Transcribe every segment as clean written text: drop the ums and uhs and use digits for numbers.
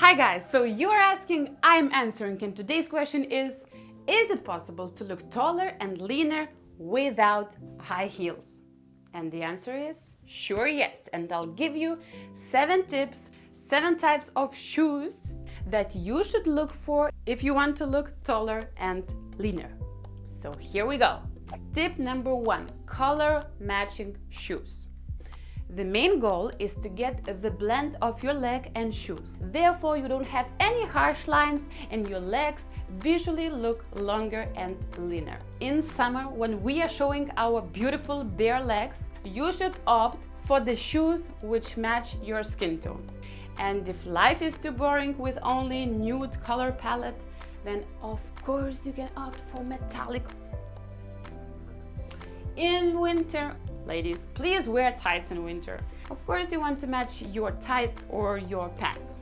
Hi guys, so you are asking, I'm answering, and today's question is it possible to look taller and leaner without high heels? And the answer is sure yes, and I'll give you 7 tips, 7 types of shoes that you should look for if you want to look taller and leaner. So here we go. Tip number 1, color matching shoes. The main goal is to get the blend of your leg and shoes. Therefore, you don't have any harsh lines and your legs visually look longer and leaner. In summer, when we are showing our beautiful bare legs, you should opt for the shoes which match your skin tone. And if life is too boring with only nude color palette, then of course you can opt for metallic. In winter, ladies, please wear tights in winter. Of course you want to match your tights or your pants.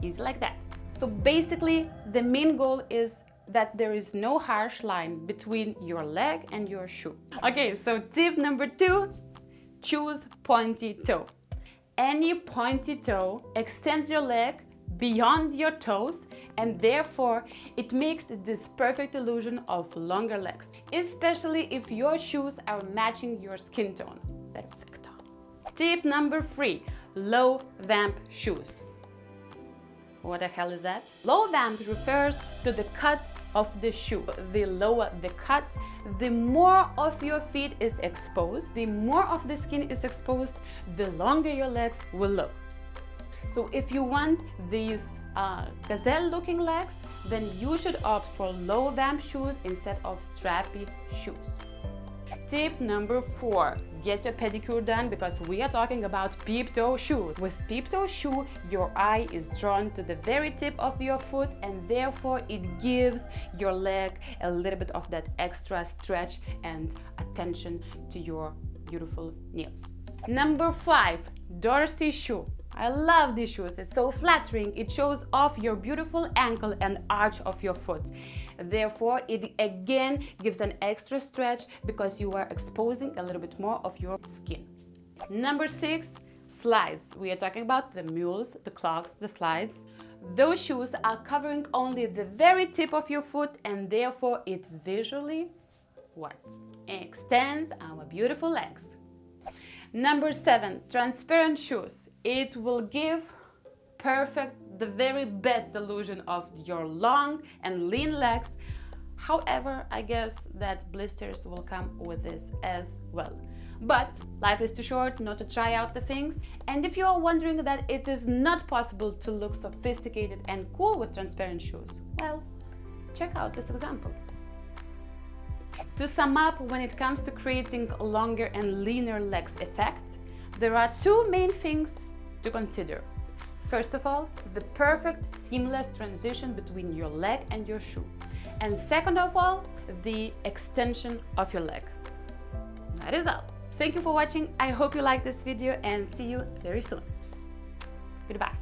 Easy like that. So basically the main goal is that there is no harsh line between your leg and your shoe. Okay, so tip number 2, choose pointy toe. Any pointy toe extends your leg beyond your toes, and therefore it makes this perfect illusion of longer legs, especially if your shoes are matching your skin tone. Perfecto. Tip number 3, low VAMP shoes. What the hell is that? Low VAMP refers to the cut of the shoe. The lower the cut, the more of your feet is exposed, the more of the skin is exposed, the longer your legs will look. So if you want these gazelle-looking legs, then you should opt for low VAMP shoes instead of strappy shoes. Tip number 4, get your pedicure done because we are talking about peep toe shoes. With peep toe shoe, your eye is drawn to the very tip of your foot, and therefore it gives your leg a little bit of that extra stretch and attention to your beautiful nails. Number 5, Dorsey shoe. I love these shoes, it's so flattering, it shows off your beautiful ankle and arch of your foot. Therefore, it again gives an extra stretch because you are exposing a little bit more of your skin. Number 6, slides. We are talking about the mules, the clogs, the slides. Those shoes are covering only the very tip of your foot, and therefore it visually, what? Extends our beautiful legs. Number 7, transparent shoes. It will give the very best illusion of your long and lean legs. However, I guess that blisters will come with this as well. But life is too short not to try out the things. And if you are wondering that it is not possible to look sophisticated and cool with transparent shoes, well, check out this example. To sum up, when it comes to creating longer and leaner legs effect, there are 2 main things to consider. First of all, the perfect seamless transition between your leg and your shoe. And second of all, the extension of your leg. That is all. Thank you for watching. I hope you liked this video and see you very soon. Goodbye.